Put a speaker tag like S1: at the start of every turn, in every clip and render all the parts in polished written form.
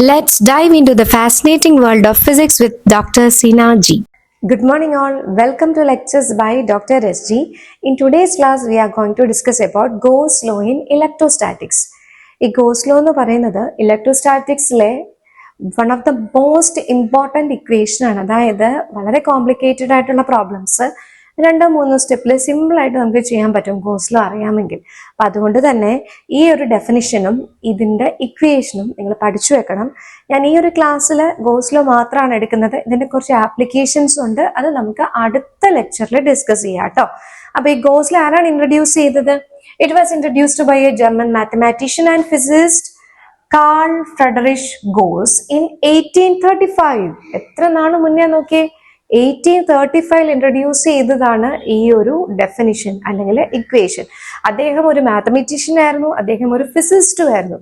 S1: Let's dive into the fascinating world of physics with Dr. Sina G.
S2: Good morning all. Welcome to lectures by Dr. SG. In today's class we are going to discuss about Gauss law in electrostatics. ഈ Gauss law എന്ന് പറയുന്നത് ഇലക്ട്രോസ്റ്റാറ്റിക്സിലെ one of the most important equation ആണ്. അതായത് വളരെ complicated ആയിട്ടുള്ള problems രണ്ടോ മൂന്നോ സ്റ്റെപ്പിൽ സിമ്പിളായിട്ട് നമുക്ക് ചെയ്യാൻ പറ്റും ഗോസ് ലോ അറിയാമെങ്കിൽ. അപ്പം അതുകൊണ്ട് തന്നെ ഈ ഒരു ഡെഫിനിഷനും ഇതിൻ്റെ ഇക്വേഷനും നിങ്ങൾ പഠിച്ചു വെക്കണം. ഞാൻ ഈ ഒരു ക്ലാസ്സിൽ ഗോസ് ലോ മാത്രമാണ് എടുക്കുന്നത്. ഇതിൻ്റെ കുറച്ച് ആപ്ലിക്കേഷൻസ് ഉണ്ട്, അത് നമുക്ക് അടുത്ത ലെക്ചറിൽ ഡിസ്കസ് ചെയ്യാം കേട്ടോ. അപ്പോൾ ഈ ഗോസ് ലോ ആരാണ് ഇൻട്രൊഡ്യൂസ് ചെയ്തത്? It was introduced by a German mathematician and physicist Carl Friedrich Gauss in 1835. എത്ര നാൾ മുന്നേ നോക്കിയേ, 1835 ഇൻട്രൊഡ്യൂസ് ചെയ്തതാണ് ഈ ഒരു ഡെഫിനിഷൻ അല്ലെങ്കിൽ ഇക്വേഷൻ. അദ്ദേഹം ഒരു മാത്തമെറ്റീഷ്യൻ ആയിരുന്നു, അദ്ദേഹം ഒരു ഫിസിസിസ്റ്റും ആയിരുന്നു.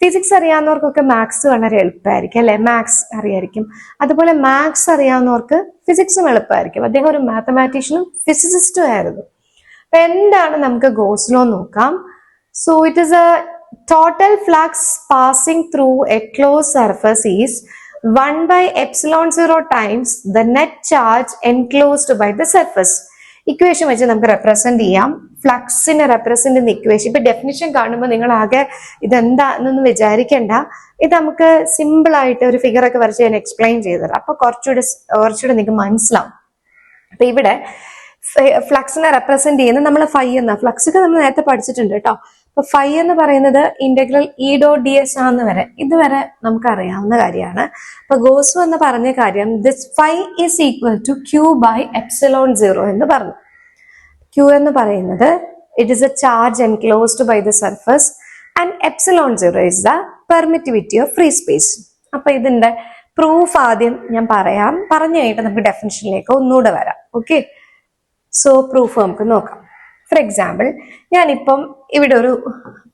S2: ഫിസിക്സ് അറിയാവുന്നവർക്കൊക്കെ മാത്സ് വളരെ എളുപ്പമായിരിക്കും അല്ലെ, മാത്സ് അറിയായിരിക്കും. അതുപോലെ മാത്സ് അറിയാവുന്നവർക്ക് ഫിസിക്സും എളുപ്പമായിരിക്കും. അദ്ദേഹം ഒരു മാത്തമാറ്റീഷ്യനും ഫിസിസിസ്റ്റും ആയിരുന്നു. അപ്പൊ എന്താണ് നമുക്ക് ഗോസ് ലോ നോക്കാം. So it is A total flux passing through A close surface is 1 by epsilon 0 times the net charge enclosed by the surface. Equation വെച്ച് നമുക്ക് റെപ്രസെന്റ് ചെയ്യാം. ഫ്ലക്സിനെ റെപ്രസെന്റ് ചെയ്യുന്ന ഇക്വേഷൻ. ഇപ്പൊ ഡെഫിനിഷൻ കാണുമ്പോൾ നിങ്ങൾ ആകെ ഇതെന്താണെന്നൊന്നും വിചാരിക്കേണ്ട. ഇത് നമുക്ക് സിമ്പിൾ ആയിട്ട് ഒരു ഫിഗർ ഒക്കെ വരച്ച് ഞാൻ എക്സ്പ്ലെയിൻ ചെയ്തത്, അപ്പൊ കുറച്ചുകൂടെ നിങ്ങൾക്ക് മനസ്സിലാവും. അപ്പൊ ഇവിടെ ഫ്ലക്സിനെ റെപ്രസെന്റ് ചെയ്യുന്നത് നമ്മൾ ഫൈ എന്ന ഫ്ലക്സ് ഒക്കെ നമ്മൾ നേരത്തെ പഠിച്ചിട്ടുണ്ട് കേട്ടോ. അപ്പൊ ഫൈ എന്ന് പറയുന്നത് integral E dot D S ആണെന്ന് വരെ ഇതുവരെ നമുക്ക് അറിയാവുന്ന കാര്യമാണ്. അപ്പൊ ഗോസ് എന്ന് പറഞ്ഞ കാര്യം this phi is equal to q by epsilon 0 എന്ന് പറഞ്ഞു. ക്യൂ എന്ന് പറയുന്നത് it is a charge enclosed by the surface and epsilon 0 is the permittivity of free space. അപ്പൊ ഇതിന്റെ പ്രൂഫ് ആദ്യം ഞാൻ പറയാം, പറഞ്ഞു കഴിഞ്ഞിട്ട് നമുക്ക് ഡെഫിനിഷനിലേക്ക് ഒന്നുകൂടെ വരാം. ഓക്കെ, സോ പ്രൂഫ് നമുക്ക് നോക്കാം. ഫോർ എക്സാമ്പിൾ, ഞാനിപ്പം ഇവിടെ ഒരു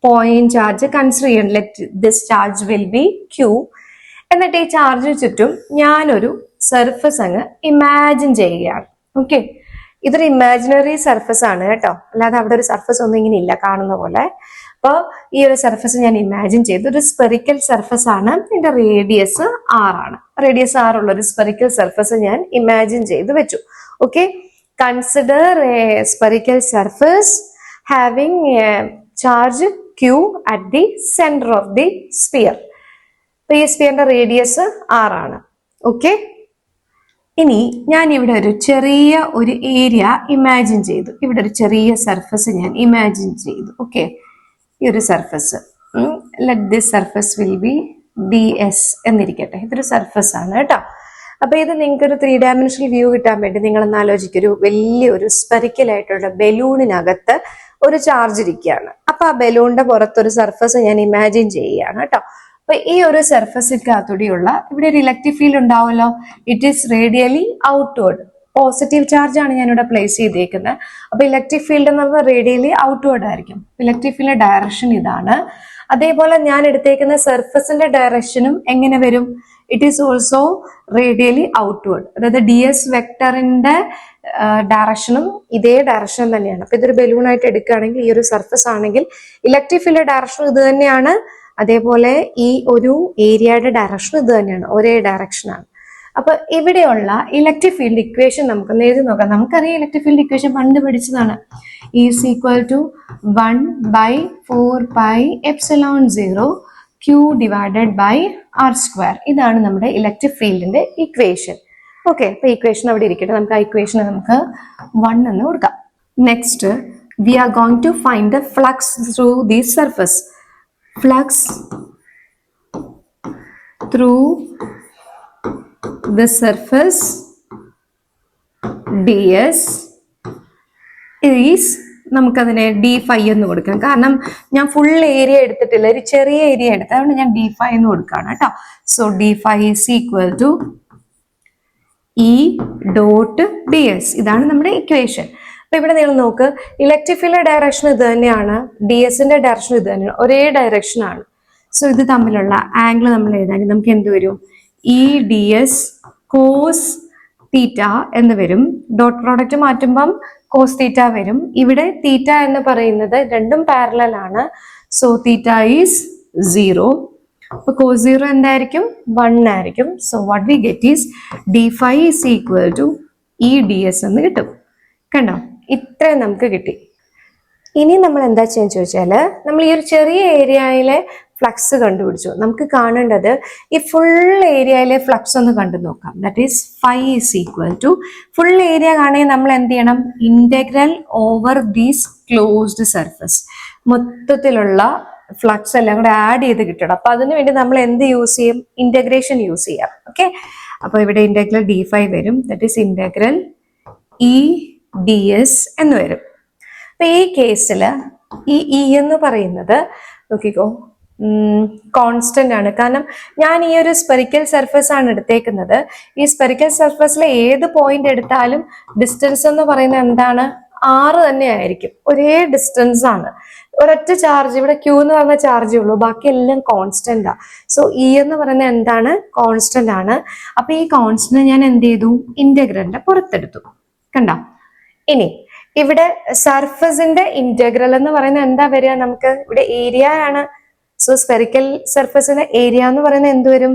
S2: പോയിന്റ് ചാർജ് കൺസിഡർ ചെയ്യണം. Let this charge will be q. എന്നിട്ട് ഈ ചാർജിന് ചുറ്റും ഞാനൊരു സർഫസ് അങ്ങ് ഇമാജിൻ ചെയ്യുകയാണ്. ഓക്കെ, ഇതൊരു ഇമാജിനറി സർഫസ് ആണ് കേട്ടോ, അല്ലാതെ അവിടെ ഒരു സർഫസ് ഒന്നും ഇങ്ങനെ ഇല്ല കാണുന്ന പോലെ. അപ്പോൾ ഈ ഒരു സർഫസ് ഞാൻ ഇമാജിൻ ചെയ്തു. ഒരു സ്പെറിക്കൽ സർഫസ് ആണ്, ഇതിന്റെ റേഡിയസ് 6 ആണ്. റേഡിയസ് 6 ഉള്ള ഒരു സ്പെറിക്കൽ സർഫസ് ഞാൻ ഇമാജിൻ ചെയ്ത് വെച്ചു. Okay, consider a spherical surface having a charge q at the center of the sphere. ഈ സ്പിയറിന്റെ റേഡിയസ് 6 ആണ്. ഓക്കെ, ഇനി ഞാൻ ഇവിടെ ഒരു ചെറിയ ഒരു ഏരിയ ഇമാജിൻ ചെയ്തു. ഇവിടെ ഒരു ചെറിയ സർഫസ് ഞാൻ ഇമാജിൻ ചെയ്തു. ഓക്കെ, ഈ ഒരു surface let this surface will be ds എന്നിരിക്കട്ടെ. ഇതൊരു സർഫസ് ആണ് കേട്ടോ. അപ്പൊ ഇത് നിങ്ങൾക്ക് ഒരു 3 ഡയമെൻഷണൽ വ്യൂ കിട്ടാൻ വേണ്ടി നിങ്ങൾ ഒന്ന് ആലോചിക്കും. ഒരു വലിയൊരു സ്പെറിക്കൽ ആയിട്ടുള്ള ബലൂണിനകത്ത് ഒരു ചാർജ് ഇരിക്കുകയാണ്. അപ്പൊ ആ ബലൂണിന്റെ പുറത്തൊരു സർഫസ് ഞാൻ ഇമാജിൻ ചെയ്യുകയാണ് കേട്ടോ. അപ്പൊ ഈ ഒരു സർഫസിനകത്തൂടെയുള്ള ഇവിടെ ഒരു ഇലക്ട്രിക് ഫീൽഡ് ഉണ്ടാവുമല്ലോ. It is radially outward. Positive charge ആണ് ഞാനിവിടെ പ്ലേസ് ചെയ്തേക്കുന്നത്. അപ്പൊ ഇലക്ട്രിക് ഫീൽഡ് എന്ന് പറഞ്ഞാൽ റേഡിയലി ഔട്ട്വേർഡ് ആയിരിക്കും. ഇലക്ട്രിക് ഫീൽഡിന്റെ ഡയറക്ഷൻ ഇതാണ്. അതേപോലെ ഞാൻ എടുത്തേക്കുന്ന സർഫസിന്റെ ഡയറക്ഷനും എങ്ങനെ വരും? It is also radially outward. അതായത് ഡി എസ് വെക്ടറിന്റെ ഡയറക്ഷനും ഇതേ ഡയറക്ഷൻ തന്നെയാണ്. അപ്പൊ ഇതൊരു ബലൂൺ ആയിട്ട് എടുക്കുകയാണെങ്കിൽ ഈ ഒരു സർഫസ് ആണെങ്കിൽ ഇലക്ട്രിക് ഫീൽഡ് ഡയറക്ഷൻ ഇത് തന്നെയാണ്. അതേപോലെ ഈ ഒരു ഏരിയയുടെ ഡയറക്ഷൻ ഇത് തന്നെയാണ്, ഒരേ ഡയറക്ഷനാണ്. അപ്പൊ ഇവിടെയുള്ള ഇലക്ട്രിക് ഫീൽഡ് ഇക്വേഷൻ നമുക്കൊന്ന് എഴുതി നോക്കാം. നമുക്കറിയാം ഇലക്ട്രിക് ഫീൽഡ് ഇക്വേഷൻ പണ്ട് പഠിച്ചതാണ്. Is equal to 1 by 4 pi epsilon 0 q divided by r square. ഇതാണ് നമ്മുടെ ഇലക്ട്രിക് ഫീൽഡിന്റെ ഇക്വേഷൻ. ഓക്കെ, അപ്പൊ ഇക്വേഷൻ അവിടെ ഇരിക്കട്ടെ. നമുക്ക് ആ ഇക്വേഷൻ നമുക്ക് 1 എന്ന് കൊടുക്കാം. Next we are going to find the flux through the surface. Flux through the surface ds is നമുക്കതിനെ d5 എന്ന് കൊടുക്കാം. കാരണം ഞാൻ ഫുൾ ഏരിയ എടുത്തിട്ടില്ല, ഒരു ചെറിയ ഏരിയ എടുത്ത്, അതുകൊണ്ട് ഞാൻ d5 എന്ന് കൊടുക്കുകയാണ് കേട്ടോ. So d5 is equal to e dot ds. ഇതാണ് നമ്മുടെ ഇക്വേഷൻ. അപ്പൊ ഇവിടെ നിങ്ങൾ നോക്ക്, ഇലക്ട്രിക് ഫീൽഡ് ഡയറക്ഷൻ ഇത് തന്നെയാണ്, dsന്റെ ഡയറക്ഷൻ ഇത് തന്നെയാണ്, ഒരേ ഡയറക്ഷൻ ആണ്. സോ ഇത് തമ്മിലുള്ള ആംഗിൾ നമ്മൾ എഴുതാമെങ്കിൽ നമുക്ക് എന്ത് വരും? E d s cos theta എന്ന് വരും. ഡോട്ട് പ്രോഡക്റ്റ് മാറ്റുമ്പം കോസ് തീറ്റ വരും. ഇവിടെ തീറ്റ എന്ന് പറയുന്നത് രണ്ടും പാരലൽ ആണ്. So theta is 0. അപ്പോൾ cos 0 എന്തായിരിക്കും 1 ആയിരിക്കും. So what we get is d5 is equal to E ds എന്ന് കിട്ടും. കണ്ടോ, ഇത്രയും നമുക്ക് കിട്ടി. ഇനി നമ്മൾ എന്താ ചെയ്യുന്നത് ചോദിച്ചാൽ, നമ്മൾ ഈ ഒരു ചെറിയ ഏരിയയിലെ ഫ്ലക്സ് കണ്ടുപിടിച്ചു. നമുക്ക് കാണേണ്ടത് ഈ ഫുൾ ഏരിയയിലെ ഫ്ലക്സ് ഒന്ന് കണ്ടു നോക്കാം. That is phi is equal to, full area കാണുകയും നമ്മൾ എന്ത് ചെയ്യണം, integral over these closed surface, മൊത്തത്തിലുള്ള ഫ്ലക്സ് എല്ലാം കൂടെ ആഡ് ചെയ്ത് കിട്ടണം. അപ്പൊ അതിനു വേണ്ടി നമ്മൾ എന്ത് യൂസ് ചെയ്യും, ഇന്റഗ്രേഷൻ യൂസ് ചെയ്യാം. ഓക്കെ, അപ്പൊ ഇവിടെ ഇന്റഗ്രൽ d5 വരും. That is integral E ds എന്ന് വരും. അപ്പൊ ഈ കേസിൽ ഈ ഇ എന്ന് പറയുന്നത് നോക്കിക്കോ കോൺസ്റ്റന്റ് ആണ്. കാരണം ഞാൻ ഈ ഒരു സ്പെറിക്കൽ സർഫസ് ആണ് എടുത്തേക്കുന്നത്. ഈ സ്പെറിക്കൽ സർഫസിലെ ഏത് പോയിന്റ് എടുത്താലും ഡിസ്റ്റൻസ് എന്ന് പറയുന്നത് എന്താണ്, 6 തന്നെ ആയിരിക്കും. ഒരേ ഡിസ്റ്റൻസ് ആണ്. ഒരൊറ്റ ചാർജ്, ഇവിടെ ക്യൂ എന്ന് പറഞ്ഞ ചാർജേ ഉള്ളൂ, ബാക്കി എല്ലാം കോൺസ്റ്റന്റ് ആ. സോ ഇ എന്ന് പറയുന്നത് എന്താണ്, കോൺസ്റ്റന്റ് ആണ്. അപ്പൊ ഈ കോൺസ്റ്റന്റ് ഞാൻ എന്ത് ചെയ്തു, ഇന്റഗ്രലിന്റെ പുറത്തെടുത്തു. കണ്ട, ഇനി ഇവിടെ സർഫസിന്റെ ഇന്റഗ്രൽ എന്ന് പറയുന്നത് എന്താ വരിക, നമുക്ക് ഇവിടെ ഏരിയ ആണ്. സോ സ്പെറിക്കൽ സർഫസിന്റെ ഏരിയ എന്ന് പറയുന്നത് എന്ത് വരും,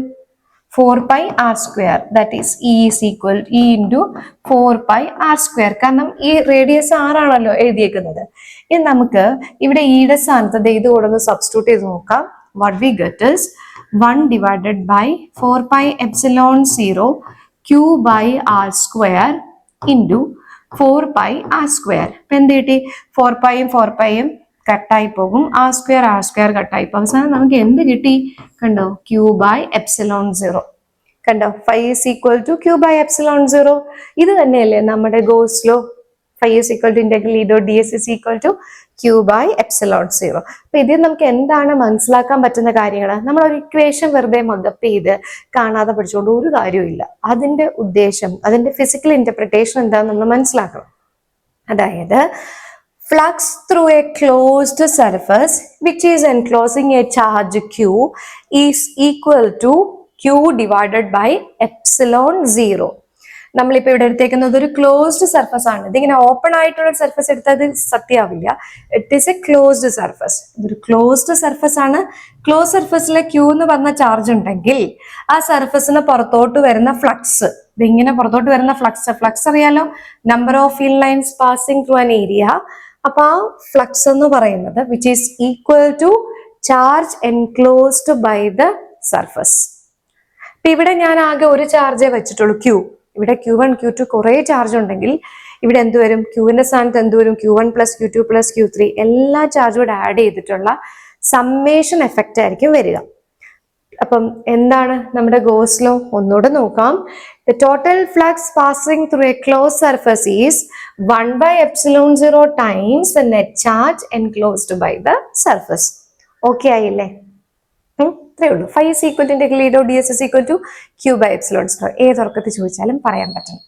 S2: 4πr². That is E is equal E into 4πr². കാരണം ഈ റേഡിയസ് 6 ആണല്ലോ എഴുതിയേക്കുന്നത്. ഇനി നമുക്ക് ഇവിടെ ഇയുടെ സ്ഥാനത്ത് ഇത് കൂടെ ഒന്ന് സബ്സ്റ്റിറ്റ്യൂട്ട് ചെയ്ത് നോക്കാം. What we get is 1 divided by 4πε0 q/r² into 4πr². ഇപ്പൊ എന്ത് കിട്ടി, 4πയും 4πയും കട്ടായി പോകും, r² കട്ടായി പോകും. അവസാനം നമുക്ക് എന്ത് കിട്ടി, കണ്ടോ, q/ε0. കണ്ടോ, phi is equal to q/ε0. ഇത് തന്നെയല്ലേ നമ്മുടെ Gauss law, phi is equal to integral E dot ds is equal to q/ε0. അപ്പൊ ഇതിൽ നമുക്ക് എന്താണ് മനസ്സിലാക്കാൻ പറ്റുന്ന കാര്യങ്ങൾ, നമ്മൾ ഒരു ഇക്വേഷൻ വെറുതെ മഗപ്പ് ചെയ്ത് കാണാതെ പഠിച്ചുകൊണ്ട് ഒരു കാര്യമില്ല. അതിന്റെ ഉദ്ദേശം, അതിന്റെ ഫിസിക്കൽ ഇന്റർപ്രിട്ടേഷൻ എന്താണെന്ന് നമ്മൾ മനസ്സിലാക്കണം. അതായത് flux through a closed surface which is enclosing a charge q is equal to q divided by ε0. നമ്മളിപ്പോ ഇവിടെ എടുത്തേക്കുന്നത് ഒരു ക്ലോസ്ഡ് സർഫസ് ആണ്. ഇതിങ്ങനെ ഓപ്പൺ ആയിട്ടുള്ള സർഫസ് എടുത്താൽ അത് സത്യമാവില്ല. It is a closed surface. ഇതൊരു ക്ലോസ്ഡ് സർഫസ് ആണ്. ക്ലോസ് സർഫസിലെ ക്യൂ എന്ന് പറഞ്ഞ ചാർജ് ഉണ്ടെങ്കിൽ ആ സർഫസിന് പുറത്തോട്ട് വരുന്ന ഫ്ലക്സ്, ഇതിങ്ങനെ പുറത്തോട്ട് വരുന്ന ഫ്ലക്സ് അറിയാലോ, number of field lines passing through an area. അപ്പൊ ആ ഫ്ലക്സ് എന്ന് പറയുന്നത് which is equal to charge enclosed by the surface. ഇപ്പൊ ഇവിടെ ഞാൻ ആകെ ഒരു ചാർജേ വെച്ചിട്ടുള്ളൂ, ക്യൂ. ഇവിടെ Q1 Q2 കുറെ ചാർജ് ഉണ്ടെങ്കിൽ ഇവിടെ എന്ത് വരും, ക്യൂവിന്റെ സ്ഥാനത്ത് എന്ത് വരും, Q1 + Q2 + Q3 എല്ലാ ചാർജും കൂടെ ആഡ് ചെയ്തിട്ടുള്ള സമ്മേഷൻ എഫക്റ്റ് ആയിരിക്കും വരിക. അപ്പം എന്താണ് നമ്മുടെ ഗോസ് ലോ, ഒന്നുകൂടെ നോക്കാം. The total flux passing through a closed surface is 1/ε0 times the net charge enclosed by the surface. Okay ആയില്ലേ? ഇത്രയേ ഉള്ളൂ. Phi is equal to integral E dot ds is equal to q/ε0. ഏതൊർക്കത്തിൽ ചോദിച്ചാലും പറയാൻ പറ്റണം.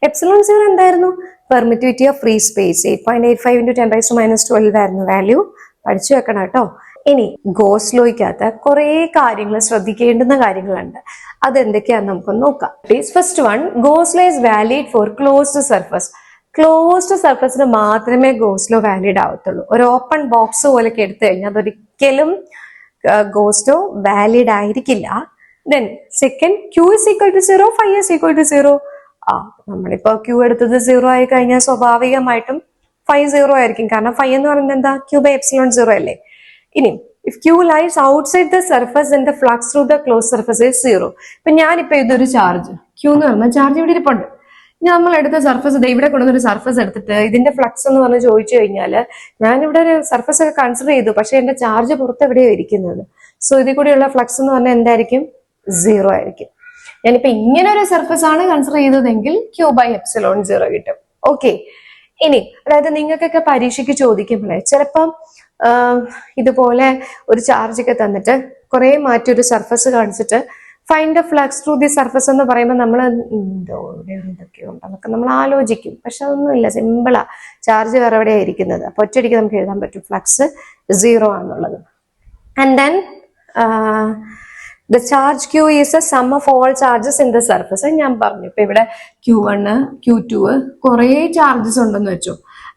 S2: ε0 എന്തായിരുന്നു, പെർമിറ്റിവിറ്റി ഓഫ് ഫ്രീ സ്പേസ് 8.85 × 10⁻12 ആയിരുന്നു value. പഠിച്ചു വെക്കണം കേട്ടോ. ഇനി ഗോസ് ലോയ്ക്കകത്ത് കുറെ കാര്യങ്ങൾ ശ്രദ്ധിക്കേണ്ടുന്ന കാര്യങ്ങളുണ്ട്. അതെന്തൊക്കെയാന്ന് നമുക്കൊന്ന് നോക്കാം. First one, Gauss law is valid for closed surface. Closed സർഫസിന് മാത്രമേ ഗോസ് ലോ വാലിഡ് ആവത്തുള്ളൂ. ഒരു ഓപ്പൺ ബോക്സ് പോലൊക്കെ എടുത്തു കഴിഞ്ഞാൽ അതൊരിക്കലും ഗോസ് ലോ വാലിഡ് ആയിരിക്കില്ല. Then second, q is equal to 0, phi is equal to 0. നമ്മളിപ്പോ q എടുത്തത് 0 ആയി കഴിഞ്ഞാൽ സ്വാഭാവികമായിട്ടും phi 0 ആയിരിക്കും. കാരണം phi എന്ന് പറയുന്നത് എന്താ, q/ε0 അല്ലേ. ഇനി if q lies outside the surface then the flux through the closed surface is 0. ഇപ്പൊ ഞാനിപ്പോ ഇതൊരു ചാർജ്, q എന്ന് പറഞ്ഞ ചാർജ് ഇവിടെ ഇരിപ്പുണ്ട്. നമ്മൾ എടുത്ത സർഫസ്, ഇവിടെ കൊണ്ടുവന്നൊരു സർഫസ് എടുത്തിട്ട് ഇതിന്റെ ഫ്ലക്സ് എന്ന് പറഞ്ഞ് ചോദിച്ചു കഴിഞ്ഞാല് ഞാനിവിടെ ഒരു സർഫസ് ഒക്കെ കൺസിഡർ ചെയ്തു, പക്ഷെ എന്റെ ചാർജ് പുറത്ത് എവിടെയോ ഇരിക്കുന്നത്. സോ ഇതിൽ കൂടിയുള്ള ഫ്ലക്സ് എന്ന് പറഞ്ഞാൽ എന്തായിരിക്കും, 0 ആയിരിക്കും. ഞാനിപ്പോ ഇങ്ങനെ ഒരു സർഫസ് ആണ് കൺസിഡർ ചെയ്തതെങ്കിൽ q/ε0 കിട്ടും. ഓക്കെ. ഇനി അതായത് നിങ്ങൾക്കൊക്കെ പരീക്ഷയ്ക്ക് ചോദിക്കുമ്പോഴേ ചിലപ്പം ഇതുപോലെ ഒരു ചാർജ് ഒക്കെ തന്നിട്ട് കുറെ മാറ്റി ഒരു സർഫസ് കാണിച്ചിട്ട് find the flux through the surface എന്ന് പറയുമ്പോൾ നമ്മൾ എന്തൊക്കെയോ ഉണ്ട് അതൊക്കെ നമ്മൾ ആലോചിക്കും. പക്ഷെ അതൊന്നുമില്ല, സിമ്പിളാ. ചാർജ് വേറെ എവിടെയാണ് ഇരിക്കുന്നത്. അപ്പൊ ഒറ്റയടിക്ക് നമുക്ക് എഴുതാൻ പറ്റും ഫ്ലക്സ് 0 ആണെന്നുള്ളത്. And then the charge q is a sum of all charges in the surface. ഞാൻ പറഞ്ഞു ഇപ്പൊ ഇവിടെ Q1 Q2 കുറെ ചാർജസ് ഉണ്ടെന്ന് വെച്ചു.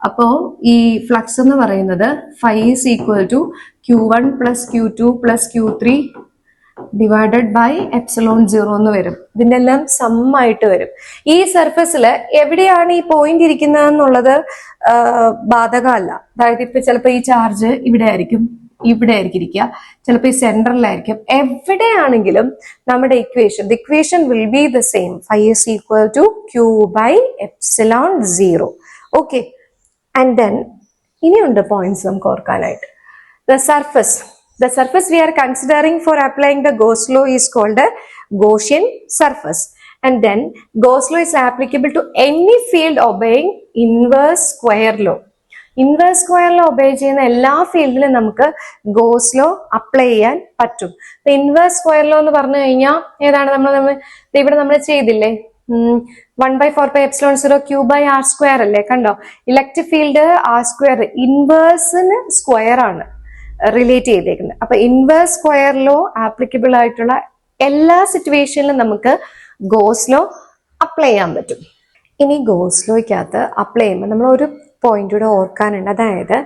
S2: അപ്പോ ഈ ഫ്ലക്സ് എന്ന് പറയുന്നത് phi is equal to Q1 + Q2 + Q3 divided by epsilon 0 എന്ന് വരും. ഇതിന്റെ എല്ലാം സം ആയിട്ട് വരും. ഈ സർഫസിൽ എവിടെയാണ് ഈ പോയിന്റ് ഇരിക്കുന്നത് എന്നുള്ളത് ബാധകമല്ല. അതായത് ഇപ്പൊ ചിലപ്പോൾ ഈ ചാർജ് ഇവിടെ ആയിരിക്കും ഇരിക്കുക, ചിലപ്പോൾ ഈ സെൻട്രലിലായിരിക്കും. എവിടെയാണെങ്കിലും നമ്മുടെ equation will be the same. Phi is equal to q by epsilon 0. Okay, and then ഇനിയുണ്ട് പോയിന്റ്സ് നമുക്ക് ഓർക്കാനായിട്ട്. The surface we are considering for applying the Gauss law is called a Gaussian surface. And then Gauss law is applicable to any field obeying inverse square law. Inverse square law obey ചെയ്യുന്ന എല്ലാ ഫീൽഡിലും നമുക്ക് goes law apply ചെയ്യാൻ പറ്റും. Inverse square law എന്ന് പറഞ്ഞു കഴിഞ്ഞാൽ ഏതാണ്? ഇവിടെ നമ്മൾ ചെയ്തില്ലേ, 1/4πε0 Q/r² അല്ലേ? കണ്ടോ, ഇലക്ട്രിക് ഫീൽഡ് r², ഇൻവേഴ്സിന് സ്ക്വയർ ആണ് റിലേറ്റ് ചെയ്തേക്കുന്നത്. അപ്പൊ ഇൻവേഴ്സ് സ്ക്വയർ ലോ ആപ്ലിക്കബിൾ ആയിട്ടുള്ള എല്ലാ സിറ്റുവേഷനിലും നമുക്ക് ഗോസ് ലോ അപ്ലൈ ചെയ്യാൻ പറ്റും. ഇനി ഗോസ് ലോയ്ക്കകത്ത് അപ്ലൈ ചെയ്യുമ്പോൾ നമ്മൾ ഒരു പോയിന്റ് കൂടെ ഓർക്കാനുണ്ട്. അതായത്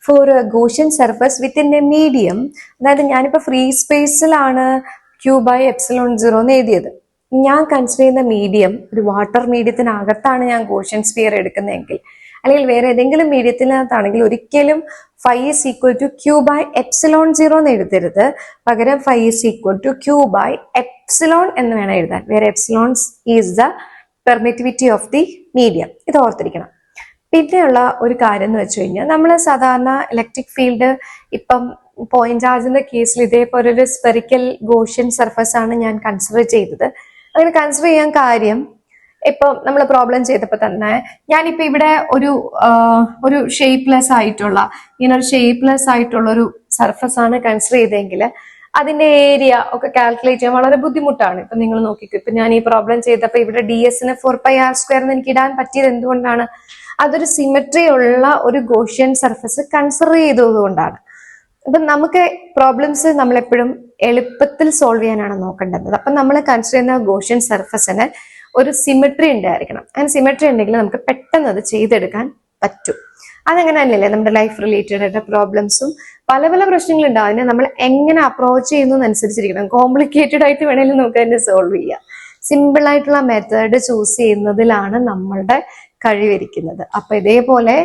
S2: for Gaussian surface within a medium, അതായത് ഞാനിപ്പോൾ ഫ്രീ സ്പേസിലാണ് Q/ε0 എന്ന് എഴുതിയത്. ഞാൻ കൺസിഡർ ചെയ്യുന്ന മീഡിയം ഒരു വാട്ടർ മീഡിയത്തിനകത്താണ് ഞാൻ ഗോഷ്യൻ സ്ഫിയർ എടുക്കുന്നതെങ്കിൽ, അല്ലെങ്കിൽ വേറെ ഏതെങ്കിലും മീഡിയത്തിനകത്താണെങ്കിൽ ഒരിക്കലും phi is equal to Q/ε0 എന്ന് എഴുതരുത്. പകരം phi is equal to Q/ε എന്ന് വേണം എഴുതാൻ. വേറെ epsilon is the permittivity of the medium. ഇത് ഓർത്തിരിക്കണം. പിന്നെയുള്ള ഒരു കാര്യം എന്ന് വെച്ച് കഴിഞ്ഞാൽ, നമ്മൾ സാധാരണ ഇലക്ട്രിക് ഫീൽഡ് ഇപ്പം പോയിന്റ് ചാർജിന്റെ കേസിൽ ഇതേപോലെ ഒരു സ്പെറിക്കൽ ഗോഷ്യൻ സർഫസ് ആണ് ഞാൻ കൺസിഡർ ചെയ്തത്. അങ്ങനെ കൺസിഡർ ചെയ്യാൻ കാര്യം, ഇപ്പം നമ്മൾ പ്രോബ്ലം ചെയ്തപ്പോൾ തന്നെ ഞാനിപ്പോൾ ഇവിടെ ഒരു ഷേപ്പ്ലെസ് ആയിട്ടുള്ള ഒരു സർഫസ് ആണ് കൺസിഡർ ചെയ്തെങ്കിൽ അതിന്റെ ഏരിയ ഒക്കെ കാൽക്കുലേറ്റ് ചെയ്യാൻ വളരെ ബുദ്ധിമുട്ടാണ്. ഇപ്പൊ നിങ്ങൾ നോക്കിക്കോ, ഇപ്പൊ ഞാൻ ഈ പ്രോബ്ലം ചെയ്തപ്പോൾ ഇവിടെ DS ന് 4πr² എന്ന് എനിക്ക് ഇടാൻ പറ്റിയത് എന്തുകൊണ്ടാണ്? അതൊരു സിമെട്രി ഉള്ള ഒരു ഗോഷ്യൻ സർഫസ് കൺസിഡർ ചെയ്തതുകൊണ്ടാണ്. അപ്പൊ നമുക്ക് പ്രോബ്ലംസ് നമ്മളെപ്പോഴും എളുപ്പത്തിൽ സോൾവ് ചെയ്യാനാണ് നോക്കേണ്ടത്. അപ്പൊ നമ്മൾ കൺസിഡർ ചെയ്യുന്ന ഗോഷ്യൻ സർഫസിന് ഒരു സിമെട്രി ഉണ്ടായിരിക്കണം. അങ്ങനെ സിമെട്രി ഉണ്ടെങ്കിൽ നമുക്ക് പെട്ടെന്ന് അത് ചെയ്തെടുക്കാൻ പറ്റും. അതങ്ങനെ തന്നെയല്ലേ നമ്മുടെ ലൈഫ് റിലേറ്റഡ് ആയിട്ട് പ്രോബ്ലംസും പല പല പ്രശ്നങ്ങളുണ്ടാവും. അതിനെ നമ്മൾ എങ്ങനെ അപ്രോച്ച് ചെയ്യുന്നതനുസരിച്ചിരിക്കണം. കോംപ്ലിക്കേറ്റഡ് ആയിട്ട് വേണമെങ്കിലും നമുക്ക് അതിനെ സോൾവ് ചെയ്യാം. സിമ്പിൾ ആയിട്ടുള്ള മെത്തേഡ് ചൂസ് ചെയ്യുന്നതിലാണ് നമ്മളുടെ കഴിവിരിക്കുന്നത്. അപ്പൊ ഇതേപോലെ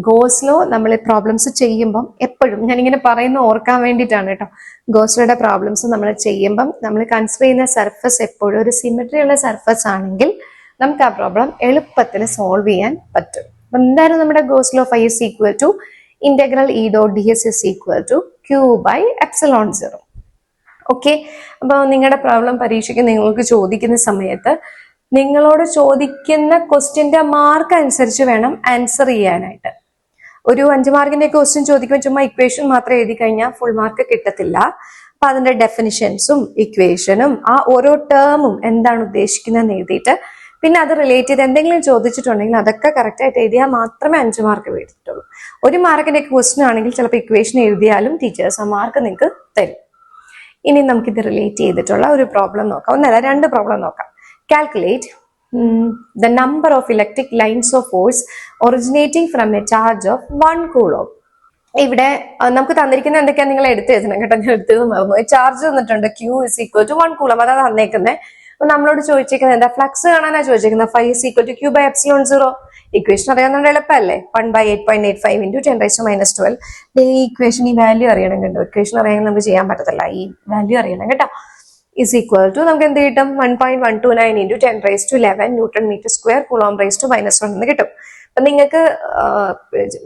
S2: ഗോസ് ലോ നമ്മൾ പ്രോബ്ലംസ് ചെയ്യുമ്പം എപ്പോഴും ഞാനിങ്ങനെ പറയുന്ന ഓർക്കാൻ വേണ്ടിയിട്ടാണ് കേട്ടോ. ഗോസ് ലോയുടെ പ്രോബ്ലംസ് നമ്മൾ ചെയ്യുമ്പം നമ്മൾ കൺസിഡർ ചെയ്യുന്ന സർഫസ് എപ്പോഴും ഒരു സിമെട്രി ഉള്ള സർഫസ് ആണെങ്കിൽ നമുക്ക് ആ പ്രോബ്ലം എളുപ്പത്തിൽ സോൾവ് ചെയ്യാൻ പറ്റും. അപ്പൊ എന്തായാലും നമ്മുടെ Gauss law phi is equal to integral E.ds is equal to Q/ε0. Okay, അപ്പൊ നിങ്ങളുടെ പ്രോബ്ലം പരീക്ഷയ്ക്ക് നിങ്ങൾക്ക് ചോദിക്കുന്ന സമയത്ത് നിങ്ങളോട് ചോദിക്കുന്ന ക്വസ്റ്റ്യന്റെ മാർക്ക് അനുസരിച്ച് വേണം ആൻസർ ചെയ്യാനായിട്ട്. ഒരു 5 മാർക്കിന്റെ ക്വസ്റ്റ്യൻ ചോദിക്കുമ്പോൾ ചുമ്മാ ഇക്വേഷൻ മാത്രം എഴുതി കഴിഞ്ഞാൽ ഫുൾ മാർക്ക് കിട്ടത്തില്ല. അപ്പൊ അതിന്റെ ഡെഫിനിഷൻസും ഇക്വേഷനും ആ ഓരോ ടേമും എന്താണ് ഉദ്ദേശിക്കുന്നതെന്ന് എഴുതിയിട്ട് പിന്നെ അത് റിലേറ്റ് ചെയ്ത് എന്തെങ്കിലും ചോദിച്ചിട്ടുണ്ടെങ്കിൽ അതൊക്കെ കറക്റ്റ് ആയിട്ട് എഴുതിയാൽ മാത്രമേ 5 മാർക്ക് മേടിച്ചിട്ടുള്ളൂ. 1 മാർക്കിന്റെ ക്വസ്റ്റ്യൻ ആണെങ്കിൽ ചിലപ്പോൾ ഇക്വേഷൻ എഴുതിയാലും ടീച്ചേഴ്സ് ആ മാർക്ക് നിങ്ങൾക്ക് തരും. ഇനി നമുക്കിത് റിലേറ്റ് ചെയ്തിട്ടുള്ള ഒരു പ്രോബ്ലം നോക്കാം. ഒന്നല്ല 2 പ്രോബ്ലം നോക്കാം. Calculate the number of electric lines of force originating from a charge of 1 coulomb. ഇവിടെ നമുക്ക് തന്നിരിക്കുന്ന എന്തൊക്കെയാണ് നിങ്ങൾ എടുത്ത് എഴുതണം കേട്ടോ. ഞാൻ എടുത്തത് മറന്നു. ചാർജ് തന്നിട്ടുണ്ട് Q is equal to 1 coulomb. അതാണ് തന്നേക്കുന്നത്. അപ്പൊ നമ്മളോട് ചോദിച്ചേക്കുന്നത് എന്താ? ഫ്ലക്സ് കാണാനാ ചോദിച്ചേക്കുന്നത്. Phi is equal to Q/ε0. Equation അറിയാവുന്ന എളുപ്പമല്ലേ? 1/8.85 × 10⁻⁻12. ഈ ഇക്വേഷൻ ഈ വാല്യൂ അറിയണം കേട്ടോ. ഇക്വേഷൻ അറിയാമെങ്കിൽ നമുക്ക് ചെയ്യാൻ പറ്റത്തില്ല. ഈ വാല്യൂ അറിയണം കേട്ടോ. is equal to നമുക്ക് എന്ത് കിട്ടും? 1.129 × 10⁻11 Nm², Coulomb⁻⁻1 എന്ന് കിട്ടും. അപ്പൊ നിങ്ങൾക്ക്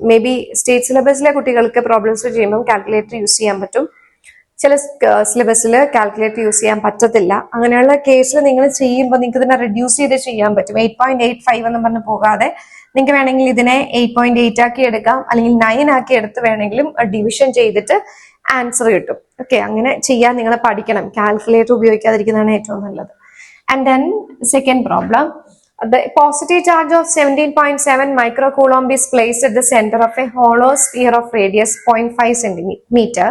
S2: മേ ബി സ്റ്റേറ്റ് സിലബസിലെ കുട്ടികൾക്ക് പ്രോബ്ലംസ് ചെയ്യുമ്പോൾ കാൽക്കുലേറ്റർ യൂസ് ചെയ്യാൻ പറ്റും. ചില സിലബസിൽ കാൽക്കുലേറ്റർ യൂസ് ചെയ്യാൻ പറ്റത്തില്ല. അങ്ങനെയുള്ള കേസിൽ നിങ്ങൾ ചെയ്യുമ്പോൾ നിങ്ങൾക്ക് ഇതിനെ റെഡ്യൂസ് ചെയ്ത് ചെയ്യാൻ പറ്റും. 8.85 എന്ന് പറഞ്ഞ് പോകാതെ നിങ്ങൾക്ക് വേണമെങ്കിൽ ഇതിനെ 8.8 ആക്കി എടുക്കാം, അല്ലെങ്കിൽ 9 ആക്കി എടുത്ത് വേണമെങ്കിലും ഡിവിഷൻ ചെയ്തിട്ട് ആൻസർ കിട്ടും. ഓക്കെ, അങ്ങനെ ചെയ്യാൻ നിങ്ങൾ പഠിക്കണം. കാൽക്കുലേറ്റർ ഉപയോഗിക്കാതിരിക്കുന്നതാണ് ഏറ്റവും നല്ലത്. And then second problem, the positive charge of 17.7 microcoulomb is placed at the center of a hollow sphere of radius 0.5 centimeter.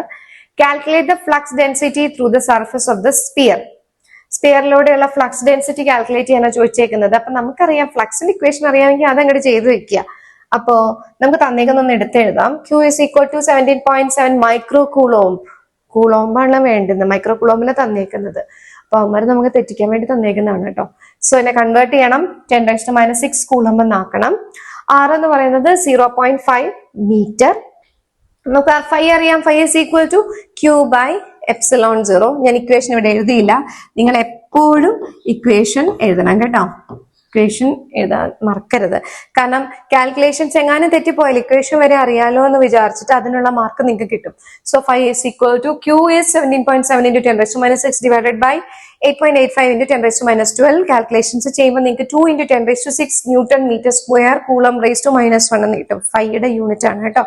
S2: Calculate the flux density through the surface of the sphere. സ്പിയറിലൂടെയുള്ള flux density calculate ചെയ്യാനാണ് ചോദിച്ചേക്കുന്നത്. അപ്പൊ നമുക്കറിയാം ഫ്ലക്സിന്റെ equation അറിയാമെങ്കിൽ അതങ്ങോട്ട് ചെയ്ത് വെക്കുക. അപ്പോൾ നമുക്ക് തന്നേക്കുന്നൊന്ന് എടുത്തെഴുതാം. Q is equal to 17.7 microcoulomb. കൂളോമ്പാണ് വേണ്ടുന്നത്, മൈക്രോ കൂളോമിനെ തന്നേക്കുന്നത്. അപ്പൊ അവന്മാർ നമുക്ക് തെറ്റിക്കാൻ വേണ്ടി തന്നേക്കുന്നതാണ് കേട്ടോ. സോ ഇതിനെ കൺവേർട്ട് ചെയ്യണം, 10⁻⁶ കൂളംബ് എന്നാക്കണം. R എന്ന് പറയുന്നത് 0.5 മീറ്റർ. നമുക്ക് 5 അറിയാം, 5 is equal to Q/ε0. ഞാൻ ഇക്വേഷൻ ഇവിടെ എഴുതിയില്ല, നിങ്ങൾ എപ്പോഴും ഇക്വേഷൻ എഴുതണം കേട്ടോ. ഇക്വേഷൻ എഴുതാൻ മറക്കരുത്, കാരണം കാൽക്കുലേഷൻസ് എങ്ങാനും തെറ്റിപ്പോയാൽ ഇക്വേഷൻ വരെ അറിയാലോ എന്ന് വിചാരിച്ചിട്ട് അതിനുള്ള മാർക്ക് നിങ്ങൾക്ക് കിട്ടും. So 5 is equal to Q is 17.7 into 10⁻⁶ divided by 8.85 into 10⁻12. Calculations ചെയ്യുമ്പോൾ നിങ്ങൾക്ക് 2 into 10⁻6 newton metre square coulomb raise to -1 എന്ന് കിട്ടും. 5യുടെ യൂണിറ്റ് ആണ് കേട്ടോ.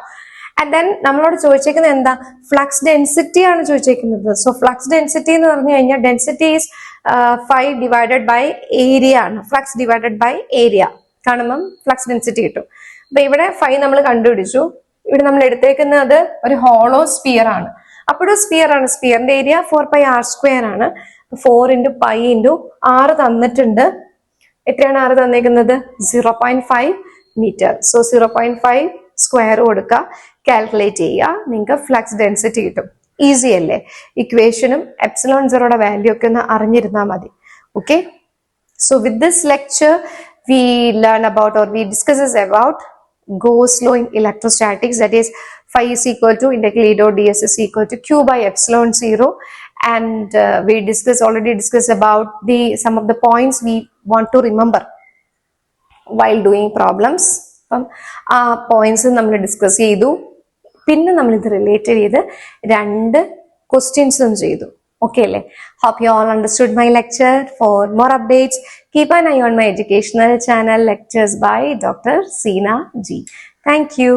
S2: ആൻഡ് ദെൻ നമ്മളോട് ചോദിച്ചേക്കുന്നത് എന്താ, ഫ്ലക്സ് ഡെൻസിറ്റി ആണ് ചോദിച്ചേക്കുന്നത്. സോ ഫ്ലക്സ് ഡെൻസിറ്റി എന്ന് പറഞ്ഞു കഴിഞ്ഞാൽ density is 5 divided by area ആണ്. ഫ്ലക്സ് ഡിവൈഡഡ് ബൈ ഏരിയ കാണുമ്പം ഫ്ലക്സ് ഡെൻസിറ്റി കിട്ടും. അപ്പൊ ഇവിടെ 5 നമ്മൾ കണ്ടുപിടിച്ചു. ഇവിടെ നമ്മൾ എടുത്തേക്കുന്നത് ഒരു ഹോളോ സ്പിയർ ആണ്. അപ്പോഴും സ്പിയർ ആണ്, സ്പിയറിന്റെ ഏരിയ 4πr² ആണ്. 4 into π into r തന്നിട്ടുണ്ട്. എത്രയാണ് r തന്നേക്കുന്നത്? 0.5 മീറ്റർ. സോ 0.5 സ്ക്വയർ കൊടുക്കുക, കാൽക്കുലേറ്റ് ചെയ്യുക, നിങ്ങൾക്ക് ഫ്ലക്സ് ഡെൻസിറ്റി കിട്ടും. ഈസി അല്ലേ? ഇക്വേഷനും ε0യുടെ വാല്യൂ ഒക്കെ ഒന്ന് അറിഞ്ഞിരുന്നാൽ മതി. Okay, so with this lecture we learn about or we discusses about Gauss law in electrostatics, that is phi is equal to integral E dot ds is equal to Q/ε0, and we already discussed about some of the points we want to remember while doing problems. അപ്പം ആ points നമ്മൾ discuss ചെയ്തു. പിന്നെ നമ്മൾ ഇത് relate ചെയ്ത് 2 ക്വസ്റ്റ്യൻസും ചെയ്തു. ഓക്കെ അല്ലേ? Hope you all understood my lecture. For more updates, keep an eye on my educational channel, Lectures by Dr. Seena G. Thank you.